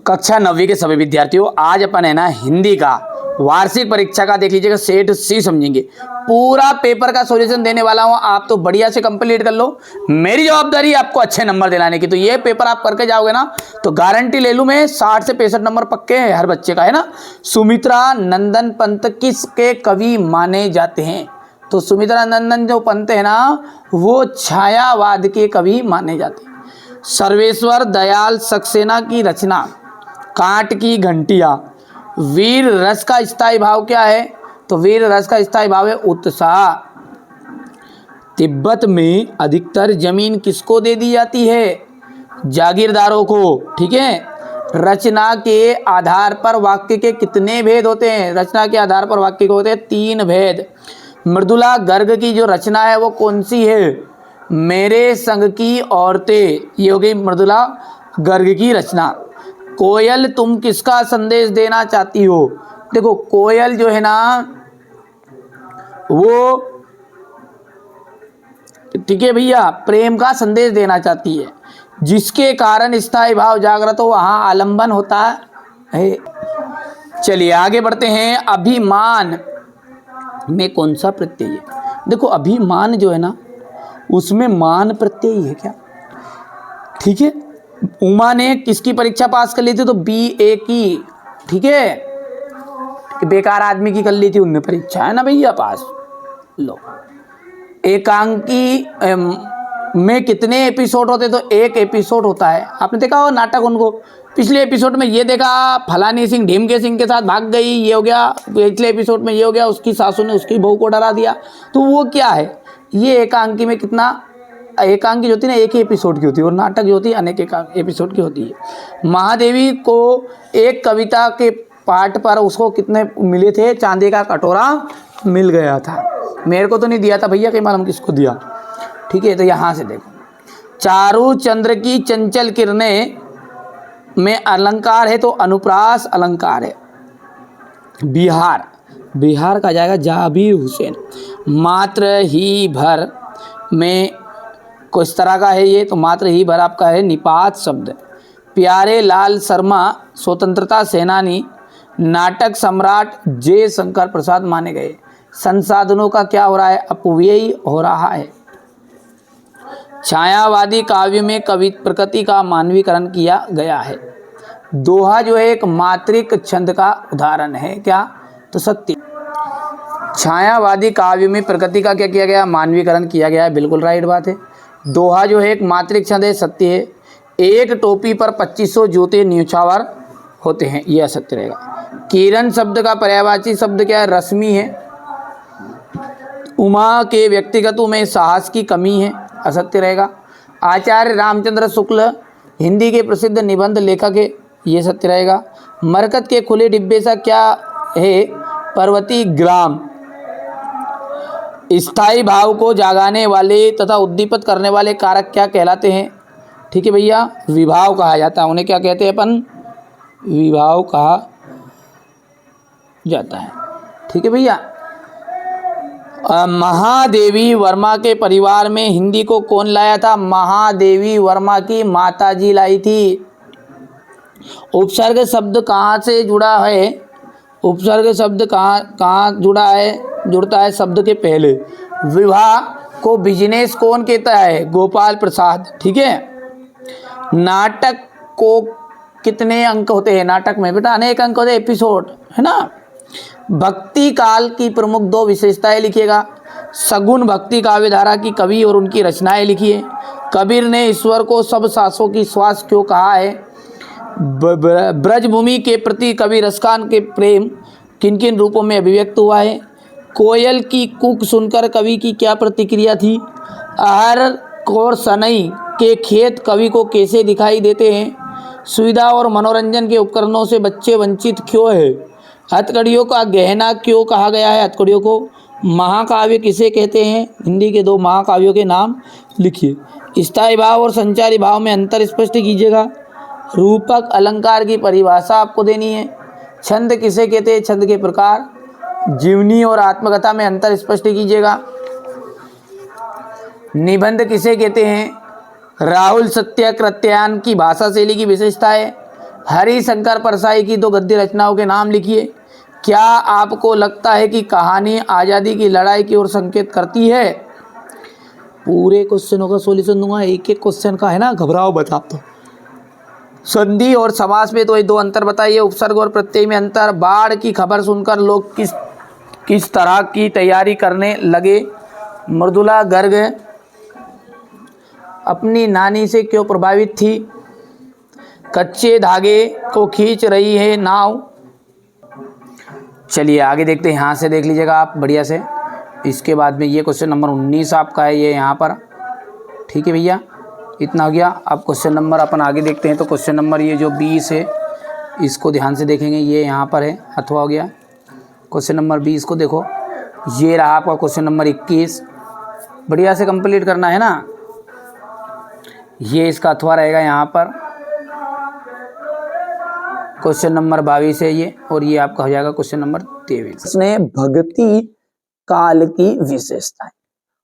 कक्षा 9वीं के सभी विद्यार्थियों, आज अपन है ना हिंदी का वार्षिक परीक्षा का देख लीजिएगा सेट सी समझेंगे। पूरा पेपर का सॉल्यूशन देने वाला हूं, आप तो बढ़िया से कंप्लीट कर लो। मेरी जवाबदारी आपको अच्छे नंबर दिलाने की। तो ये पेपर आप करके जाओगे ना तो गारंटी ले लूं मैं 60 से 65 नंबर पक्के हैं हर बच्चे का, है ना। सुमित्रा नंदन पंत किसके कवि माने जाते हैं? तो सुमित्रा नंदन जो पंत है ना वो छायावाद के कवि माने जाते हैं। सर्वेश्वर दयाल सक्सेना की रचना कांट की घंटियां। वीर रस का स्थायी भाव क्या है? तो वीर रस का स्थायी भाव है उत्साह। तिब्बत में अधिकतर जमीन किसको दे दी जाती है? जागीरदारों को, ठीक है। रचना के आधार पर वाक्य के कितने भेद होते हैं? रचना के आधार पर वाक्य के होते हैं 3 भेद। मृदुला गर्ग की जो रचना है वो कौन सी है? मेरे संग की औरतें, ये हो गई मृदुला गर्ग की रचना। कोयल तुम किसका संदेश देना चाहती हो? देखो कोयल जो है ना वो, ठीक है भैया, प्रेम का संदेश देना चाहती है। जिसके कारण स्थायी भाव जागृत हो वहां आलंबन होता है। चलिए आगे बढ़ते हैं। अभिमान में कौन सा प्रत्यय है? देखो अभिमान जो है ना उसमें मान प्रत्यय है क्या, ठीक है। उमा ने किसकी परीक्षा पास कर ली थी? तो BA की, ठीक है। बेकार आदमी की कर ली थी उनने परीक्षा, है ना भैया, पास। लो एकांकी में कितने एपिसोड होते? तो 1 एपिसोड होता है। आपने देखा हो नाटक उनको, पिछले एपिसोड में ये देखा फलानी सिंह ढीमके सिंह के साथ भाग गई, ये हो गया। पिछले एपिसोड में ये हो गया, उसकी सासू ने उसकी बहू को डरा दिया। तो वो क्या है? ये एकांकी में कितना, एकांकी जो होती है ना 1 ही एपिसोड की होती है और नाटक जो होती है अनेक एपिसोड की होती है। महादेवी को एक कविता के पाठ पर उसको कितने मिले थे? चांदी का कटोरा मिल गया था। मेरे को तो नहीं दिया था भैया, कहीं मालूम किसको दिया, ठीक है। तो यहाँ से देखो, चारू चंद्र की चंचल किरणें में अलंकार है तो अनुप्रास अलंकार है। बिहार, बिहार का जाएगा जाबिर हुसैन। मात्र ही भर में किस तरह का है ये? तो मात्र ही भर आपका है निपात शब्द। प्यारे लाल शर्मा स्वतंत्रता सेनानी नाटक सम्राट जे शंकर प्रसाद माने गए। संसाधनों का क्या हो रहा है? अपव्यय हो रहा है। छायावादी काव्य में कवि प्रकृति का मानवीकरण किया गया है। दोहा जो है एक मात्रिक छंद का उदाहरण है क्या? तो सत्य। छायावादी काव्य में प्रकृति का क्या किया गया? मानवीकरण किया गया है, बिल्कुल राइट बात है। दोहा जो है एक मात्रिक छंद है, सत्य है। एक टोपी पर 2500 जूते न्यौछावर होते हैं, यह असत्य रहेगा। किरण शब्द का पर्यायवाची शब्द क्या है? रश्मि है। उमा के व्यक्तिगत में साहस की कमी है, असत्य रहेगा। आचार्य रामचंद्र शुक्ल हिंदी के प्रसिद्ध निबंध लेखक है, ये सत्य रहेगा। मरकत के खुले डिब्बे सा क्या है? पर्वती ग्राम। स्थायी भाव को जागाने वाले तथा उद्दीपित करने वाले कारक क्या कहलाते हैं? ठीक है भैया, विभाव कहा जाता है उन्हें। क्या कहते हैं अपन? विभाव कहा जाता है, ठीक है भैया। महादेवी वर्मा के परिवार में हिंदी को कौन लाया था? महादेवी वर्मा की माताजी लाई थी। उपसर्ग शब्द कहाँ से जुड़ा है? उपसर्ग शब्द कहाँ जुड़ा है? जुड़ता है शब्द के पहले। विवाह को बिजनेस कौन कहता है? गोपाल प्रसाद, ठीक है। नाटक को कितने अंक होते हैं? नाटक में बेटा अनेक अंक होते हैं, एपिसोड, है ना। भक्ति काल की प्रमुख 2 विशेषताएं लिखिएगा। सगुण भक्ति काव्यधारा की कवि और उनकी रचनाएं लिखिए। कबीर ने ईश्वर को सब सांसों की श्वास क्यों कहा है? ब्रजभूमि के प्रति कवि रसखान के प्रेम किन किन रूपों में अभिव्यक्त हुआ है? कोयल की कूक सुनकर कवि की क्या प्रतिक्रिया थी? आहर और सनई के खेत कवि को कैसे दिखाई देते हैं? सुविधा और मनोरंजन के उपकरणों से बच्चे वंचित क्यों है? हथकड़ियों का गहना क्यों कहा गया है? हथकड़ियों को महाकाव्य किसे कहते हैं? हिंदी के 2 महाकाव्यों के नाम लिखिए। स्थायी भाव और संचारी भाव में अंतर स्पष्ट कीजिएगा। रूपक अलंकार की परिभाषा आपको देनी है। छंद किसे कहते हैं? छंद के प्रकार। जीवनी और आत्मकथा में अंतर स्पष्ट कीजिएगा। निबंध किसे कहते हैं? राहुल सत्याकृत्यायन की भाषा शैली की विशेषता है। हरिशंकर परसाई की दो गद्य रचनाओं के नाम लिखिए। क्या आपको लगता है कि कहानी आज़ादी की लड़ाई की ओर संकेत करती है? पूरे क्वेश्चनों का सॉल्यूशन दूंगा, एक एक क्वेश्चन का है ना, घबराओ बता। तो संधि और समास में तो ये दो अंतर बताइए। उपसर्ग और प्रत्यय में अंतर। बाढ़ की खबर सुनकर लोग किस तरह की तैयारी करने लगे? मृदुला गर्ग अपनी नानी से क्यों प्रभावित थी? कच्चे धागे को खींच रही है नाव। चलिए आगे देखते हैं, यहाँ से देख लीजिएगा आप बढ़िया से। इसके बाद में ये क्वेश्चन नंबर 19 आपका है, ये यहाँ पर। ठीक है भैया, इतना हो गया। अब क्वेश्चन नंबर अपन आगे देखते हैं। तो क्वेश्चन नंबर ये जो 20 है इसको ध्यान से देखेंगे, ये यहाँ पर है, अथवा हो गया। क्वेश्चन नंबर 20 को देखो, ये रहा आपका क्वेश्चन नंबर 21। बढ़िया से कंप्लीट करना है ना। ये इसका अथवा रहेगा यहाँ पर। क्वेश्चन नंबर 22 है ये, और ये आपका हो जाएगा क्वेश्चन नंबर 23। इसने भक्ति काल की विशेषताएं,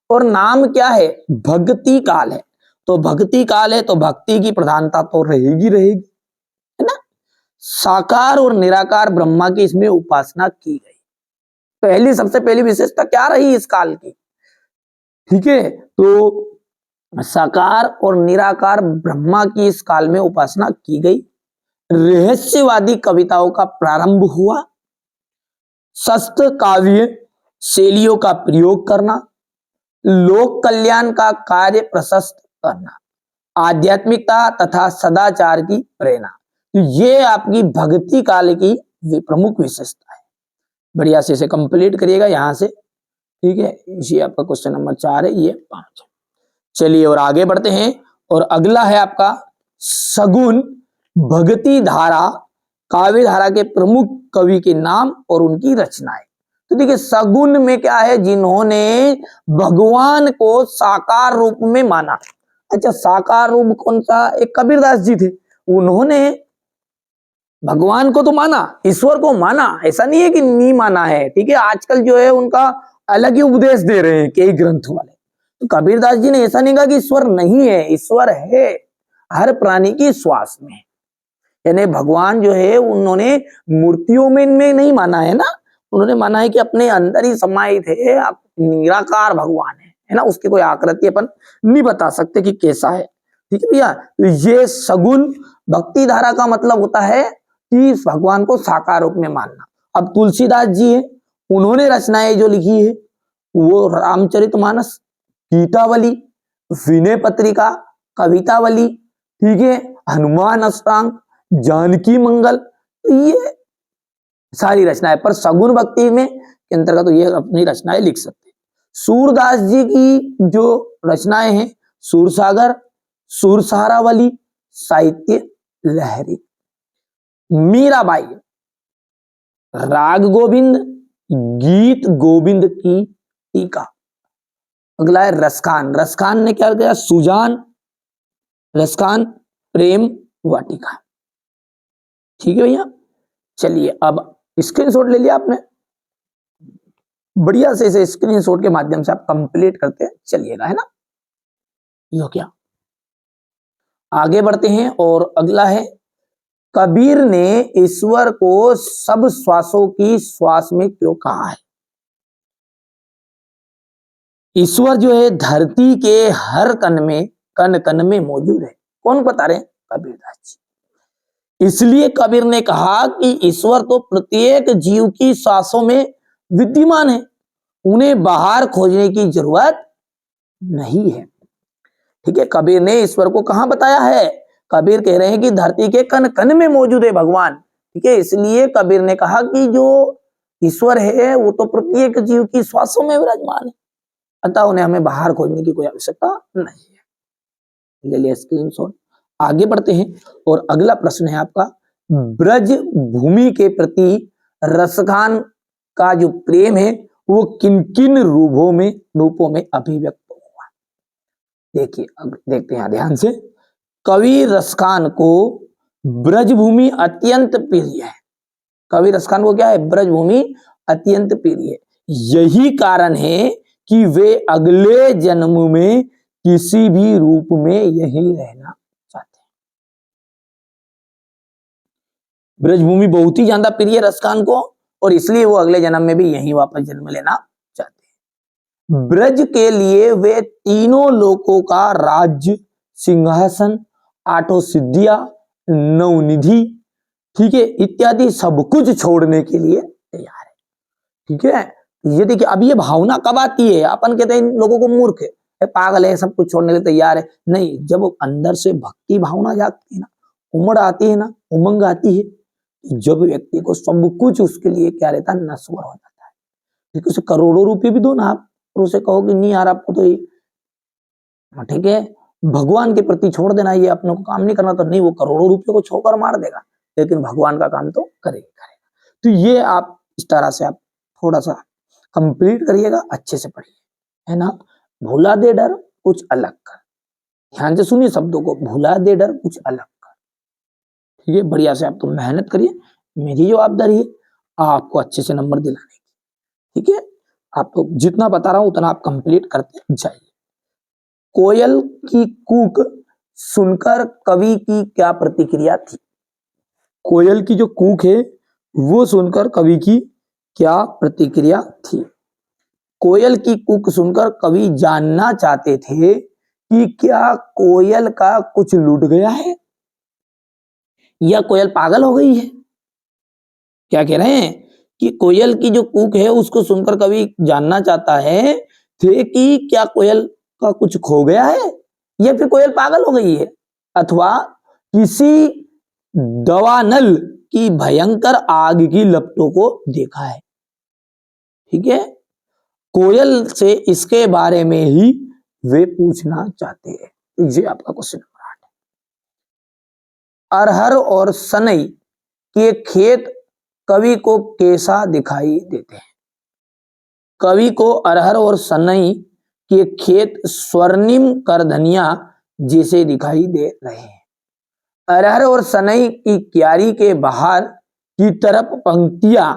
और नाम क्या है? भक्ति काल है। तो भक्ति काल है तो भक्ति की प्रधानता तो रहेगी, है ना। साकार और निराकार ब्रह्मा की इसमें उपासना की गई। सबसे पहली विशेषता क्या रही इस काल की? ठीक है, तो साकार और निराकार ब्रह्मा की इस काल में उपासना की गई। रहस्यवादी कविताओं का प्रारंभ हुआ। शस्त्र काव्य शैलियों का प्रयोग करना, लोक कल्याण का कार्य प्रशस्त करना, आध्यात्मिकता तथा सदाचार की प्रेरणा। तो ये आपकी भक्ति काल की प्रमुख विशेषता है। बढ़िया से इसे कंप्लीट करिएगा यहां से। ठीक है, ये आपका क्वेश्चन नंबर 4 है, ये 5। चलिए और आगे बढ़ते हैं। और अगला है आपका सगुन भक्ति धारा, काव्य धारा के प्रमुख कवि के नाम और उनकी रचनाएं। तो देखिए सगुन में क्या है? जिन्होंने भगवान को साकार रूप में माना। अच्छा, साकार रूप कौन सा? एक कबीरदास जी थे, उन्होंने भगवान को तो माना, ईश्वर को माना, ऐसा नहीं है कि नहीं माना है। ठीक है, आजकल जो है उनका अलग ही उपदेश दे रहे हैं कई ग्रंथ वाले। तो कबीरदास जी ने ऐसा नहीं कहा कि ईश्वर नहीं है, ईश्वर है, हर प्राणी की श्वास में। यानी भगवान जो है उन्होंने मूर्तियों में नहीं माना है ना, उन्होंने माना है कि अपने अंदर ही समाहित है, आप निराकार भगवान है ना। उसकी कोई आकृति अपन नहीं बता सकते कि कैसा है। ठीक है भैया, तो ये सगुन भक्ति धारा का मतलब होता है कि भगवान को साकार रूप में मानना। अब तुलसीदास जी है, उन्होंने रचनाएं जो लिखी है वो रामचरितमानस, गीतावली, विनय पत्रिका, कवितावली, ठीक है, हनुमान अष्टांग, जानकी मंगल, ये सारी रचनाएं। पर सगुन भक्ति में के अंतर्गत तो ये अपनी रचनाएं लिख सकते हैं। सूरदास जी की जो रचनाएं हैं, सूरसागर, सुरसहारावली, साहित्य लहरी। मीराबाई राग गोविंद, गीत गोविंद की टीका। अगला है रसखान। रसखान ने क्या किया? सुजान, रसखान, प्रेम वाटिका। ठीक है भैया, चलिए अब स्क्रीनशॉट ले लिया आपने, बढ़िया से इसे स्क्रीनशॉट के माध्यम से आप कंप्लीट करते चलिएगा, है ना। यो क्या, आगे बढ़ते हैं। और अगला है कबीर ने ईश्वर को सब श्वासों की श्वास में क्यों कहा है? ईश्वर जो है धरती के हर कण कण में मौजूद है। कौन बता रहे हैं? कबीरदास जी। इसलिए कबीर ने कहा कि ईश्वर तो प्रत्येक जीव की श्वासों में विद्यमान है, उन्हें बाहर खोजने की जरूरत नहीं है। ठीक है, कबीर ने ईश्वर को कहां बताया है? कबीर कह रहे हैं कि धरती के कण कण में मौजूद है भगवान। ठीक है, इसलिए कबीर ने कहा कि जो ईश्वर है वो तो प्रत्येक जीव की श्वासों में विराजमान है, अतः उन्हें हमें बाहर खोजने की कोई आवश्यकता नहीं है। ले लिया स्क्रीनशॉट। आगे बढ़ते हैं और अगला प्रश्न है आपका, ब्रज भूमि के प्रति रसखान का जो प्रेम है वो किन किन रूपों में अभिव्यक्त हुआ? देखिए, अब देखते हैं ध्यान से। कवि रसखान को ब्रजभूमि अत्यंत प्रिय है। कवि रसखान को क्या है? ब्रजभूमि अत्यंत प्रिय है। यही कारण है कि वे अगले जन्म में किसी भी रूप में यही रहना चाहते हैं। ब्रजभूमि बहुत ही ज्यादा प्रिय रसखान को, और इसलिए वो अगले जन्म में भी यहीं वापस जन्म लेना चाहते हैं। ब्रज के लिए वे तीनों लोकों का राज्य, सिंहासन, आठों सिद्धियां, नवनिधि, ठीक है, इत्यादि सब कुछ छोड़ने के लिए तैयार है। ठीक है, ये देखिए, अब ये भावना कब आती है? अपन कहते हैं इन लोगों को मूर्ख है, पागल है, सब कुछ छोड़ने के लिए तैयार है। नहीं, जब अंदर से भक्ति भावना जागती है ना, उमड़ आती है ना, उमंग आती है, जब व्यक्ति को सब कुछ उसके लिए क्या रहता है, नश्वर हो जाता है। ठीक है, उसे करोड़ों रुपए भी दो ना आप, और उसे कहो कि नहीं यार आपको तो ये, ठीक है, भगवान के प्रति छोड़ देना, ये अपने को काम नहीं करना, तो नहीं, वो करोड़ों रुपए को छोड़कर मार देगा, लेकिन भगवान का काम तो करेगा। तो ये आप इस तरह से आप थोड़ा सा कंप्लीट करिएगा, अच्छे से पढ़िए, है ना। भुला दे डर कुछ अलग कर, ध्यान से सुनिए शब्दों को, भुला दे डर कुछ अलग कर। ठीक है, बढ़िया से आप तो मेहनत करिए, मेरी जवाबदारी है आपको अच्छे से नंबर दिलाने की। ठीक है, आपको जितना बता रहा हूं उतना आप कंप्लीट करते जाइए। कोयल की कूक सुनकर कवि की क्या प्रतिक्रिया थी? कोयल की जो कूक है वो सुनकर कवि की क्या प्रतिक्रिया थी? कोयल की कूक सुनकर कवि जानना चाहते थे कि क्या कोयल का कुछ लूट गया है या कोयल पागल हो गई है। क्या कह रहे हैं कि कोयल की जो कूक है उसको सुनकर कवि जानना चाहता है थे कि क्या कोयल का कुछ खो गया है या फिर कोयल पागल हो गई है, अथवा किसी दवानल की भयंकर आग की लपटों को देखा है। ठीक है, कोयल से इसके बारे में ही वे पूछना चाहते हैं। ये आपका क्वेश्चन नंबर 8 है। अरहर और सनई के खेत कवि को कैसा दिखाई देते हैं? कवि को अरहर और सनई के खेत स्वर्णिम करधनिया जैसे दिखाई दे रहे हैं। अरहर और सनई की क्यारी के बाहर की तरफ पंक्तियां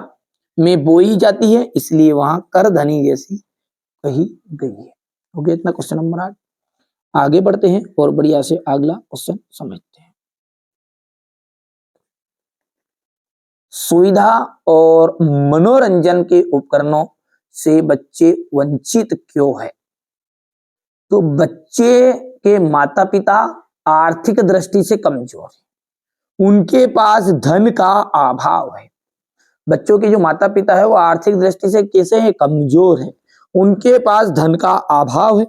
में बोई जाती है, इसलिए वहां करधनी जैसी कही गई है। हो गया इतना क्वेश्चन नंबर 8। आगे बढ़ते हैं और बढ़िया से अगला क्वेश्चन समझते हैं। सुविधा और मनोरंजन के उपकरणों से बच्चे वंचित क्यों है? तो बच्चे के माता पिता आर्थिक दृष्टि से कमजोर है, उनके पास धन का अभाव है। बच्चों के जो माता पिता है वो आर्थिक दृष्टि से कैसे है? कमजोर है, उनके पास धन का अभाव है,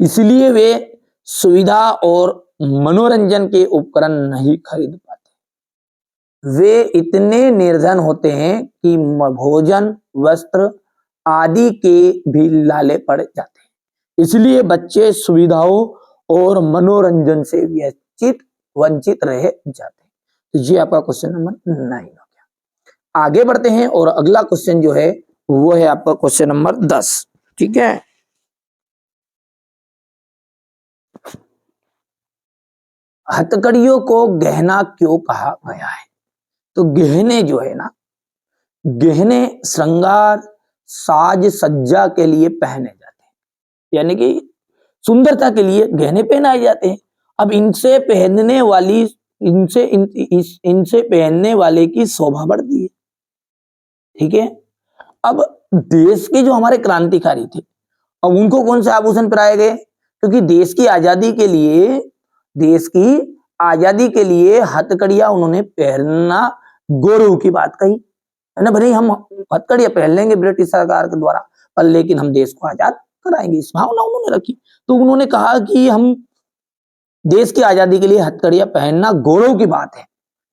इसलिए वे सुविधा और मनोरंजन के उपकरण नहीं खरीद पाते। वे इतने निर्धन होते हैं कि भोजन, वस्त्र आदि के भी लाले पड़ जाते हैं, इसलिए बच्चे सुविधाओं और मनोरंजन से वंचित रह जाते हैं। तो ये आपका क्वेश्चन नंबर 9 हो गया। आगे बढ़ते हैं और अगला क्वेश्चन जो है वो है आपका क्वेश्चन नंबर 10। ठीक है, हथकड़ियों को गहना क्यों कहा गया है? तो गहने जो है ना, गहने श्रृंगार साज सज्जा के लिए पहने जाते हैं, यानी कि सुंदरता के लिए गहने पहनाए जाते हैं। अब इनसे पहनने वाली इनसे पहनने वाले की शोभा बढ़ती है। ठीक है, अब देश के जो हमारे क्रांतिकारी थे, अब उनको कौन से आभूषण पहनाए गए? क्योंकि देश की आजादी के लिए हथकड़ियां उन्होंने पहनना गौरव की बात कही, है ना। भले हम हथकड़ियां पहन लेंगे ब्रिटिश सरकार के द्वारा, पर लेकिन हम देश को आजाद कराएंगे, इस भावना उन्होंने रखी। तो उन्होंने कहा कि हम देश की आजादी के लिए हथकड़ियां पहनना गौरव की बात है,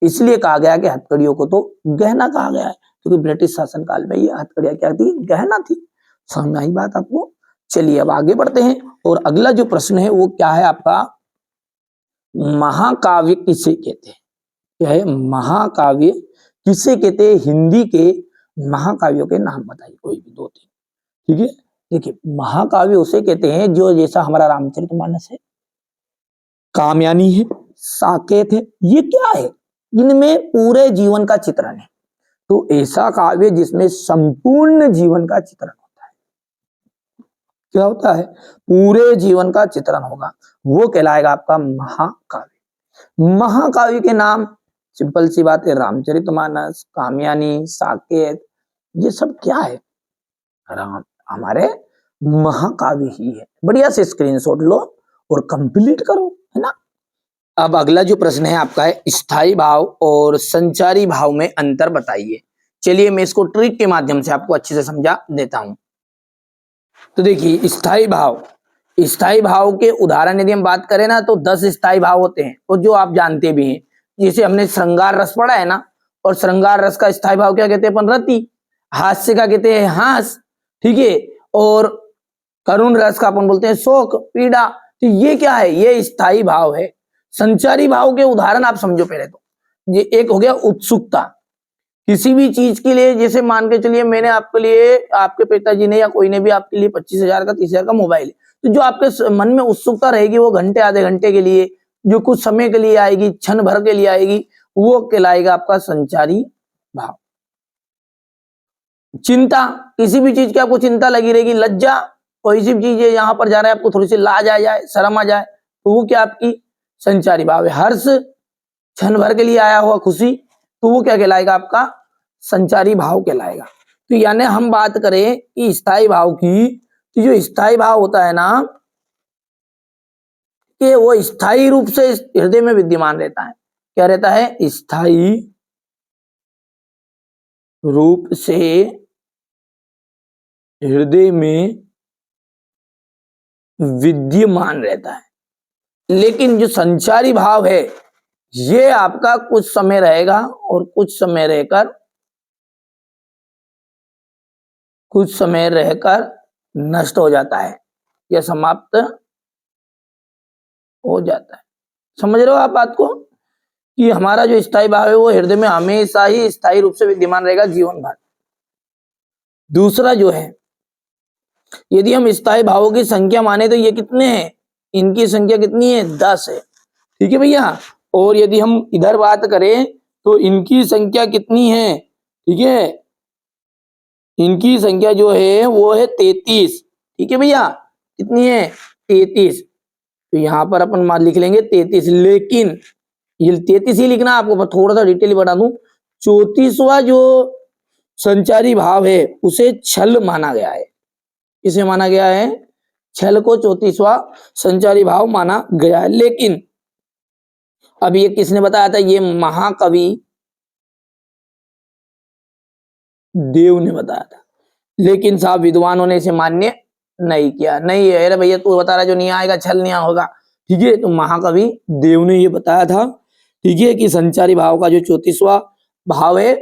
इसलिए कहा गया कि हथकड़ियों को तो गहना कहा गया है, क्योंकि ब्रिटिश शासन काल में ये हथकड़ियां क्या थी? गहना थी। समझ आई बात आपको? चलिए अब आगे बढ़ते हैं और अगला जो प्रश्न है वो क्या है आपका? महाकाव्य किसे कहते हैं? क्या है महाकाव्य किसे कहते हैं? हिंदी के महाकाव्यों के नाम बताइए, कोई भी 2-3। ठीक है, देखिए महाकाव्य उसे कहते हैं जो जैसा हमारा रामचरितमानस है, कामयानी है, साकेत है, ये क्या है? इनमें पूरे जीवन का चित्रण है। तो ऐसा काव्य जिसमें संपूर्ण जीवन का चित्रण होता है, क्या होता है? पूरे जीवन का चित्रण होगा, वो कहलाएगा आपका महाकाव्य। महाकाव्य के नाम सिंपल सी बात है, रामचरितमानस, कामयानी, साकेत, ये सब क्या है? राम हमारे महाकाव्य ही है। बढ़िया से स्क्रीनशॉट लो और कंप्लीट करो, है ना। अब अगला जो प्रश्न है आपका है, स्थायी भाव और संचारी भाव में अंतर बताइए। चलिए मैं इसको ट्रिक के माध्यम से आपको अच्छे से समझा देता हूं। तो देखिए, स्थायी भाव के उदाहरण यदि हम बात करें ना, तो 10 स्थायी भाव होते हैं, और जो आप जानते भी हैं, जैसे हमने श्रृंगार रस पढ़ा है ना, और श्रृंगार रस का स्थायी भाव क्या कहते हैं? अपन रति। हास्य का कहते हैं हास, ठीक है। और करुण रस का अपन बोलते हैं शोक, पीड़ा। तो ये क्या है? ये स्थायी भाव है। संचारी भाव के उदाहरण आप समझो पहले तो। ये एक हो गया उत्सुकता, किसी भी चीज के लिए, जैसे मान के चलिए मैंने आपके लिए, आपके पिताजी ने या कोई ने भी आपके लिए 25,000 का 30,000 का मोबाइल है, तो जो आपके मन में उत्सुकता रहेगी वो घंटे आधे घंटे के लिए, जो कुछ समय के लिए आएगी, क्षण भर के लिए आएगी, वो कहलाएगा आपका संचारी भाव। चिंता, किसी भी चीज की आपको चिंता लगी रहेगी। लज्जा, कोई सी भी चीज है यहाँ पर जा रहा है, आपको थोड़ी सी लाज आ जाए, शर्म आ जाए, तो वो क्या आपकी संचारी भाव है। हर्ष, क्षण भर के लिए आया हुआ खुशी, तो वो क्या कहलाएगा? आपका संचारी भाव कहलाएगा। तो यानी हम बात करें कि स्थायी भाव की, तो जो स्थायी भाव होता है ना, कि वो स्थायी रूप से हृदय में विद्यमान रहता है। क्या रहता है? स्थायी रूप से हृदय में विद्यमान रहता है। लेकिन जो संचारी भाव है, ये आपका कुछ समय रहेगा और कुछ समय रहकर नष्ट हो जाता है या समाप्त हो जाता है। समझ रहे हो आप बात को, कि हमारा जो स्थायी भाव है वो हृदय में हमेशा ही स्थायी रूप से विद्यमान रहेगा जीवन भर। दूसरा जो है, यदि हम स्थायी भावों की संख्या माने तो ये कितने हैं? इनकी संख्या कितनी है? 10 है, ठीक है भैया। और यदि हम इधर बात करें तो इनकी संख्या कितनी है? ठीक है, इनकी संख्या जो है वो है 33, ठीक है भैया। कितनी है? 33। तो यहां पर अपन मान लिख लेंगे 33। लेकिन ये 33 ही लिखना आपको, पर थोड़ा सा डिटेल बता दूं, 34वां जो संचारी भाव है उसे छल माना गया है। किसे माना गया है? छल को 34वां संचारी भाव माना गया है। लेकिन अब ये किसने बताया था? ये महाकवि देव ने बताया था। लेकिन साहब विद्वानों ने इसे मान्य नहीं किया। नहीं है, अरे भैया तू बता रहा जो नहीं आएगा छल नहीं होगा, ठीक है। तो महाकवि देव ने ये बताया था, ठीक है, कि संचारी भाव का जो 34वां भाव है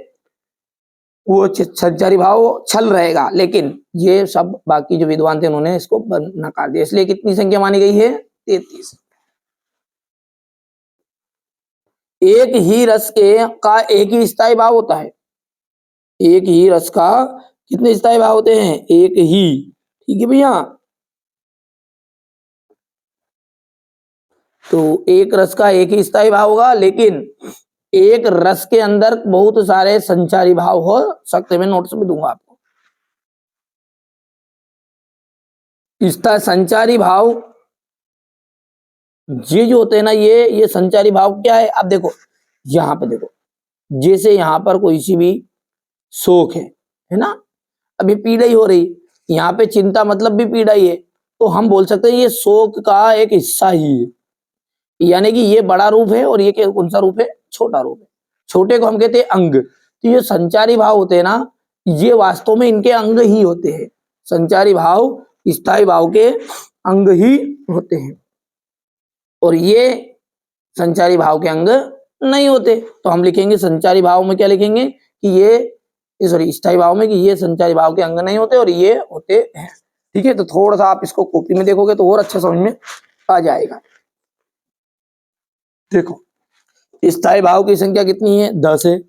वो संचारी भाव छल रहेगा। लेकिन ये सब बाकी जो विद्वान थे उन्होंने इसको नकार दिया। इसलिए कितनी संख्या मानी गई है? 33। एक ही रस का एक ही स्थायी भाव होता है। एक ही रस का कितने स्थायी भाव होते हैं? एक ही, ठीक है भैया। तो एक रस का एक ही स्थायी भाव होगा, लेकिन एक रस के अंदर बहुत सारे संचारी भाव हो सकते हैं। मैं नोट्स में दूंगा आपको। इसका संचारी भाव ये जो होते हैं ना, ये संचारी भाव क्या है? आप देखो, यहां पे देखो, जैसे यहां पर कोई सी भी शोक है ना, अभी पीड़ा ही हो रही, यहाँ पे चिंता मतलब भी पीड़ा ही है, तो हम बोल सकते हैं ये शोक का एक हिस्सा ही है। यानी कि ये बड़ा रूप है और ये कौन सा रूप है? छोटा रूप है। छोटे को हम कहते हैं अंग। तो ये संचारी भाव होते हैं ना, ये वास्तव में इनके अंग ही होते हैं। संचारी भाव स्थायी भाव के अंग ही होते हैं, और ये संचारी भाव के अंग नहीं होते। तो हम लिखेंगे संचारी भाव में क्या लिखेंगे? कि ये सॉरी स्थायी भाव में कि ये संचारी भाव के अंग नहीं होते और ये होते हैं, ठीक है। तो थोड़ा सा आप इसको कॉपी में देखोगे तो और अच्छा समझ में आ जाएगा। देखो, स्थायी भाव की संख्या कितनी है? 10 है।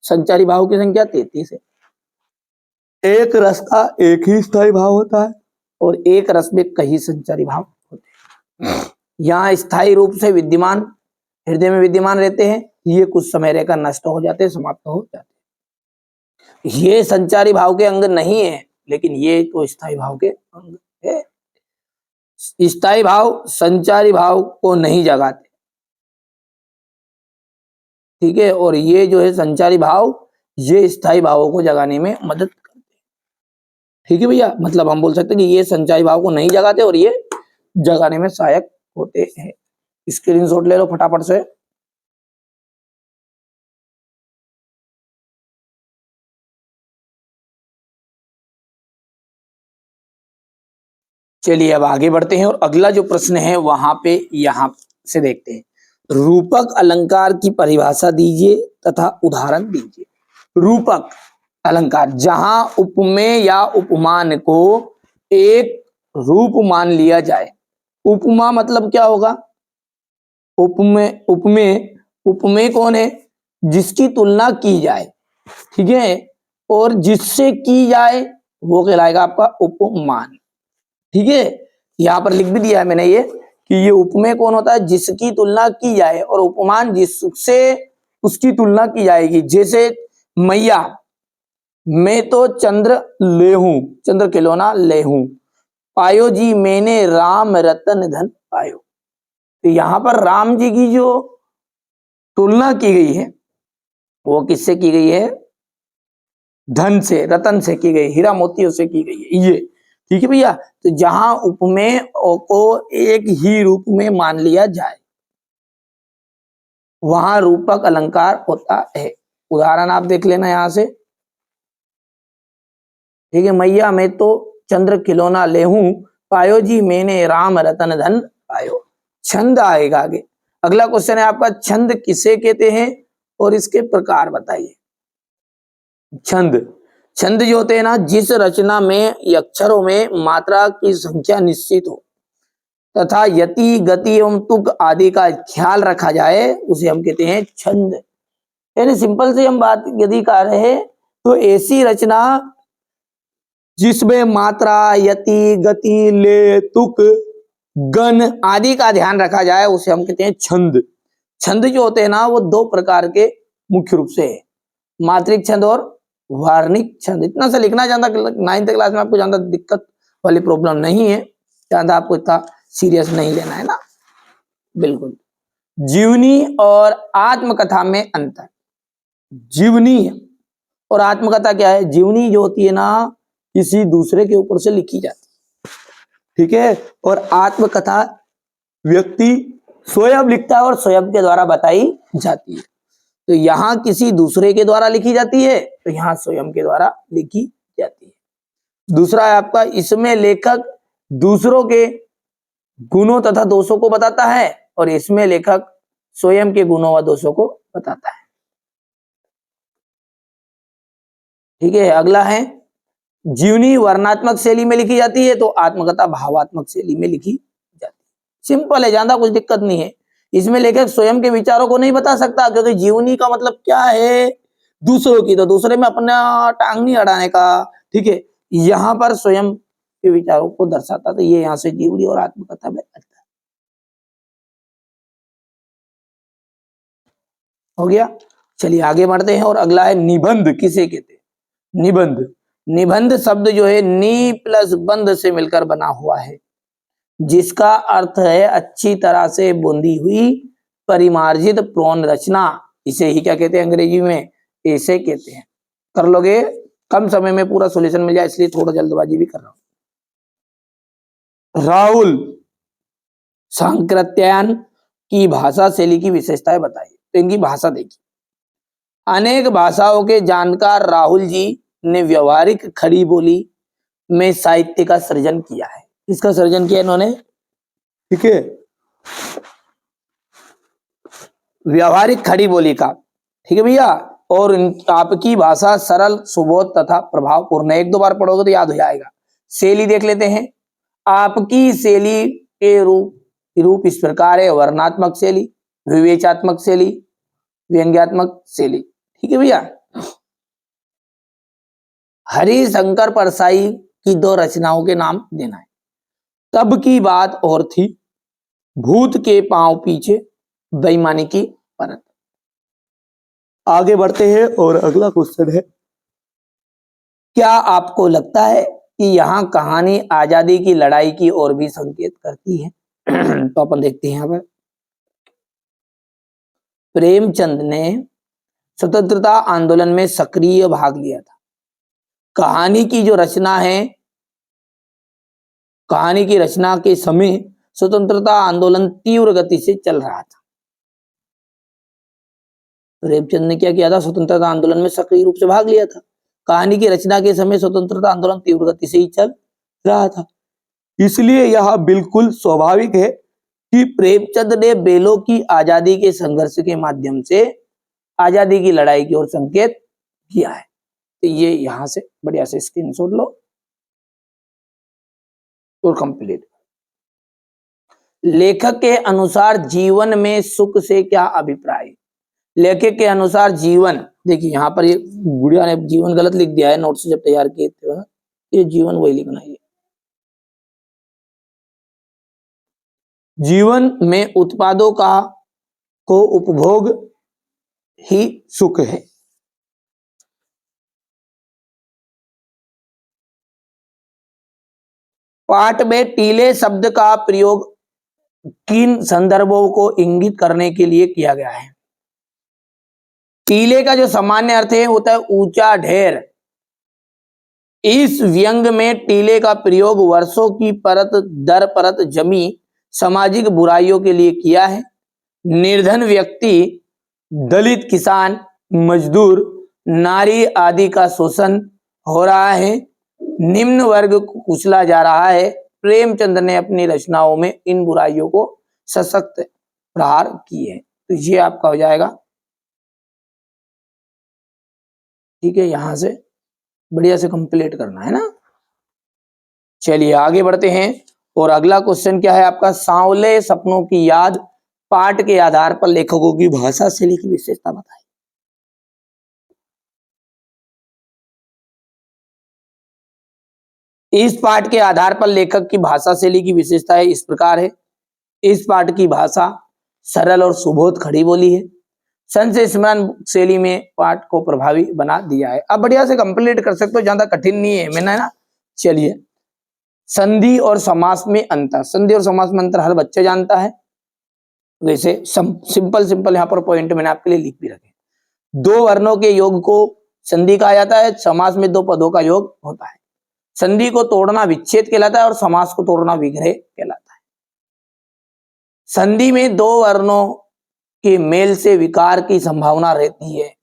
संचारी भाव की संख्या 33 है। एक रस का एक ही स्थायी भाव होता है और एक रस में कई संचारी भाव होते हैं। यहाँ स्थायी रूप से विद्यमान हृदय में विद्यमान रहते हैं, ये कुछ समय रहकर नष्ट हो जाते हैं, समाप्त हो जाते हैं। ये संचारी भाव के अंग नहीं है, लेकिन ये तो स्थायी भाव के अंग है। स्थायी भाव संचारी भाव को नहीं जगाते, ठीक है, और ये जो है संचारी भाव, ये स्थायी भावों को जगाने में मदद करते हैं। ठीक है भैया, मतलब हम बोल सकते हैं कि ये संचारी भाव को नहीं जगाते और ये जगाने में सहायक होते हैं। स्क्रीनशॉट ले लो फटाफट से। चलिए अब आगे बढ़ते हैं और अगला जो प्रश्न है वहां पे यहां से देखते हैं। रूपक अलंकार की परिभाषा दीजिए तथा उदाहरण दीजिए। रूपक अलंकार, जहां उपमेय या उपमान को एक रूप मान लिया जाए। उपमा मतलब क्या होगा? उपमेय, उपमेय कौन है? जिसकी तुलना की जाए, ठीक है, और जिससे की जाए वो कहलाएगा आपका उपमान। ठीक है, यहां पर लिख भी दिया है मैंने ये कि ये उपमेय कौन होता है? जिसकी तुलना की जाए, और उपमान जिससे उसकी तुलना की जाएगी। जैसे मैया, मैं तो चंद्र लेहूं, चंद्र खिलौना लेहूं, पायो जी मैंने राम रतन धन पायो। तो यहां पर राम जी की जो तुलना की गई है वो किससे की गई है? धन से, रतन से की गई, हीरा मोतियों से की गई है ये। ठीक है भैया, तो जहां उपमेय को एक ही रूप में मान लिया जाए वहां रूपक अलंकार होता है। उदाहरण आप देख लेना यहां से। ठीक है, मैया मैं तो चंद्र खिलौना लेहूं, पायो जी मैंने राम रतन धन पायो। छंद आएगा आगे। अगला क्वेश्चन है आपका, छंद किसे कहते हैं और इसके प्रकार बताइए। छंद, छंद जो होते हैं ना, जिस रचना में अक्षरों में मात्रा की संख्या निश्चित हो तथा यति गति एवं तुक आदि का ख्याल रखा जाए उसे हम कहते हैं छंद। यानी सिंपल से हम बात यदि कर रहे हैं तो ऐसी रचना जिसमें मात्रा, यति, गति, ले, तुक, गण आदि का ध्यान रखा जाए उसे हम कहते हैं छंद। छंद जो होते हैं ना वो दो प्रकार के मुख्य रूप से है, मात्रिक छंद और वार्णिक छंद। इतना सा लिखना चाहता, 9th क्लास में आपको ज्यादा दिक्कत वाली प्रॉब्लम नहीं है, ज्यादा आपको इतना सीरियस नहीं लेना है ना, बिल्कुल। जीवनी और आत्मकथा में अंतर। जीवनी और आत्मकथा क्या है? जीवनी जो होती है ना किसी दूसरे के ऊपर से लिखी जाती है, ठीक है, और आत्मकथा व्यक्ति स्वयं लिखता है और स्वयं के द्वारा बताई जाती है। तो यहां किसी दूसरे के द्वारा लिखी जाती है, तो यहां स्वयं के द्वारा लिखी जाती है। दूसरा है आपका, इसमें लेखक दूसरों के गुणों तथा दोषों को बताता है और इसमें लेखक स्वयं के गुणों व दोषों को बताता है। ठीक है, अगला है, जीवनी वर्णात्मक शैली में लिखी जाती है तो आत्मकथा भावात्मक शैली में लिखी जाती है। सिंपल है, ज्यादा कुछ दिक्कत नहीं है। इसमें लेखक स्वयं के विचारों को नहीं बता सकता, क्योंकि जीवनी का मतलब क्या है? दूसरों की, तो दूसरे में अपना टांग नहीं अड़ाने का। ठीक है, यहां पर स्वयं के विचारों को दर्शाता, तो ये यहां से जीवनी और आत्मकथा में अंतर हो गया। चलिए आगे बढ़ते हैं और अगला है, निबंध किसे कहते हैं? निबंध, निबंध शब्द जो है नी प्लस बंध से मिलकर बना हुआ है, जिसका अर्थ है अच्छी तरह से बुंदी हुई परिमार्जित प्रौढ़ रचना। इसे ही क्या कहते हैं अंग्रेजी में? ऐसे कहते हैं। कर लोगे, कम समय में पूरा सॉल्यूशन मिल जाए इसलिए थोड़ा जल्दबाजी भी कर रहा हूं। राहुल सांकृत्यायन की भाषा शैली की विशेषताएं बताइए। तो इनकी भाषा देखिए, अनेक भाषाओं के जानकार राहुल जी ने व्यवहारिक खड़ी बोली में साहित्य का सृजन किया है। इसका सृजन किया इन्होंने, ठीक है, व्यवहारिक खड़ी बोली का। ठीक है भैया, और आपकी भाषा सरल, सुबोध तथा प्रभावपूर्ण है। 1-2 बार पढ़ोगे तो याद हो जाएगा। शैली देख लेते हैं, आपकी शैली के रूप इस प्रकार है, वर्णात्मक शैली, विवेचात्मक शैली, व्यंग्यात्मक शैली। ठीक है भैया, हरिशंकर परसाई की 2 रचनाओं के नाम देना है। तब की बात और थी, भूत के पांव पीछे, बेईमानी की परत। आगे बढ़ते हैं और अगला क्वेश्चन है, क्या आपको लगता है कि यहां कहानी आजादी की लड़ाई की ओर भी संकेत करती है? तो अपन देखते हैं यहाँ पर, प्रेमचंद ने स्वतंत्रता आंदोलन में सक्रिय भाग लिया था। कहानी की जो रचना है, कहानी की रचना के समय स्वतंत्रता आंदोलन तीव्र गति से चल रहा था। प्रेमचंद ने क्या किया था? स्वतंत्रता आंदोलन में सक्रिय रूप से भाग लिया था। कहानी की रचना के समय स्वतंत्रता आंदोलन तीव्र गति से ही चल रहा था। इसलिए यह बिल्कुल स्वाभाविक है कि प्रेमचंद ने बेलों की आजादी के संघर्ष के माध्यम से आजादी की लड़ाई की ओर संकेत किया है। तो ये यहां से बढ़िया से स्क्रीनशॉट लो और कंप्लीट। लेखक के अनुसार जीवन में सुख से क्या अभिप्राय? लेखक के अनुसार जीवन, देखिए यहाँ पर ये गुड़िया ने जीवन गलत लिख दिया है नोट से जब तैयार किए थे, ये जीवन वही लिखना है। जीवन में उत्पादों का को उपभोग ही सुख है। पाठ में टीले शब्द का प्रयोग किन संदर्भों को इंगित करने के लिए किया गया है? टीले का जो सामान्य अर्थ है होता है ऊंचा ढेर। इस व्यंग में टीले का प्रयोग वर्षों की परत दर परत जमी सामाजिक बुराइयों के लिए किया है। निर्धन व्यक्ति, दलित, किसान, मजदूर, नारी आदि का शोषण हो रहा है, निम्न वर्ग को कुचला जा रहा है। प्रेमचंद ने अपनी रचनाओं में इन बुराइयों को सशक्त प्रहार किए हैं। तो ये आपका हो जाएगा, ठीक है। यहां से बढ़िया से कंप्लीट करना है ना। चलिए आगे बढ़ते हैं और अगला क्वेश्चन क्या है आपका? सांवले सपनों की याद पाठ के आधार पर लेखकों की भाषा शैली की विशेषता बताएं। इस पाठ के आधार पर लेखक की भाषा शैली की विशेषता है इस प्रकार है। इस पाठ की भाषा सरल और सुबोध खड़ी बोली है। संशय स्मरण शैली में पाठ को प्रभावी बना दिया है। अब बढ़िया से कंप्लीट कर सकते हो, ज्यादा कठिन नहीं है मैंने ना। चलिए, संधि और समास में अंतर। संधि और समास में अंतर हर बच्चे जानता है। वैसे सिंपल सिंपल यहाँ पर पॉइंट मैंने आपके लिए लिख भी रखे। दो वर्णों के योग को संधि कहा जाता है। समास में दो पदों का योग होता है। संधि को तोड़ना विच्छेद कहलाता है और समास को तोड़ना विग्रह कहलाता है। संधि में दो वर्णों के मेल से विकार की संभावना रहती है।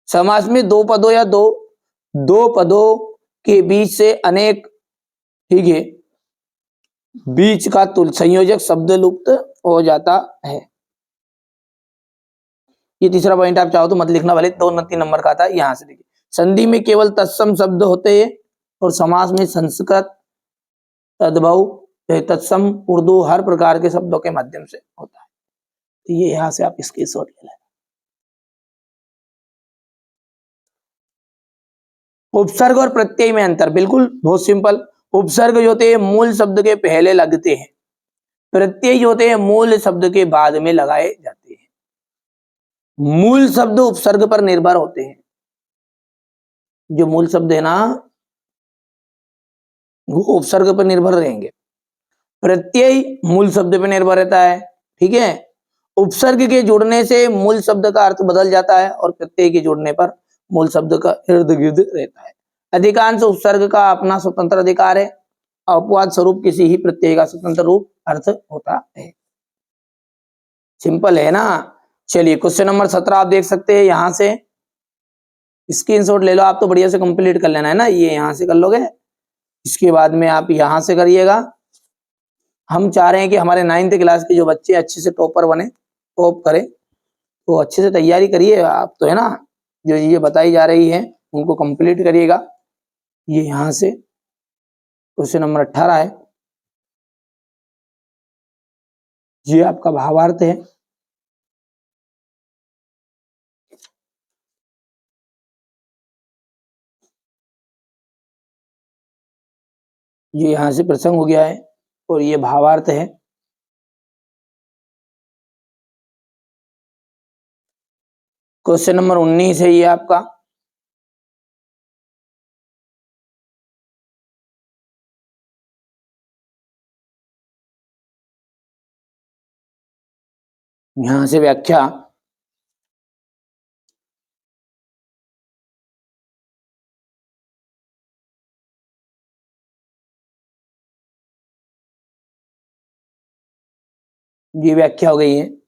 समास में दो पदों या दो पदों के बीच से अनेक, ठीक है, बीच का संयोजक शब्द लुप्त हो जाता है। ये तीसरा पॉइंट आप चाहो तो मत लिखना, भले 2-3 नंबर का आता है। यहां से देखिए, संधि में केवल तत्सम शब्द होते हैं और समास में संस्कृत, तद्भव, तत्सम, उर्दू हर प्रकार के शब्दों के माध्यम से होता है। तो ये यहां से आप इसके शॉर्ट ले लें। उपसर्ग और प्रत्यय में अंतर, बिल्कुल बहुत सिंपल। उपसर्ग जो होते हैं मूल शब्द के पहले लगते हैं, प्रत्यय जो होते हैं मूल शब्द के बाद में लगाए जाते हैं। मूल शब्द उपसर्ग पर निर्भर होते हैं। जो मूल शब्द है ना वो उपसर्ग पर निर्भर रहेंगे। प्रत्यय मूल शब्द पर निर्भर रहता है, ठीक है। उपसर्ग के जुड़ने से मूल शब्द का अर्थ बदल जाता है और प्रत्यय के जुड़ने पर मूल शब्द का इर्द गिर्द रहता है। अधिकांश उपसर्ग का अपना स्वतंत्र अधिकार है। अपवाद स्वरूप किसी ही प्रत्यय का स्वतंत्र रूप अर्थ होता है। सिंपल है ना। चलिए क्वेश्चन नंबर 17 आप देख सकते हैं। यहां से स्क्रीनशॉट ले लो आप, तो बढ़िया से कंप्लीट कर लेना है ना। ये यहां से कर लोगे, इसके बाद में आप यहां से करिएगा। हम चाह रहे हैं कि हमारे 9th क्लास के जो बच्चे अच्छे से टॉपर बने, टॉप करें, तो अच्छे से तैयारी करिए आप, तो है ना। जो ये बताई जा रही है उनको कंप्लीट करिएगा। ये यहां से क्वेश्चन नंबर 18 है। ये आपका भावार्थ है। ये यहां से प्रसंग हो गया है और ये भावार्थ है। क्वेश्चन नंबर 19 है ये आपका। यहां से व्याख्या ये व्याख्या हो गई है।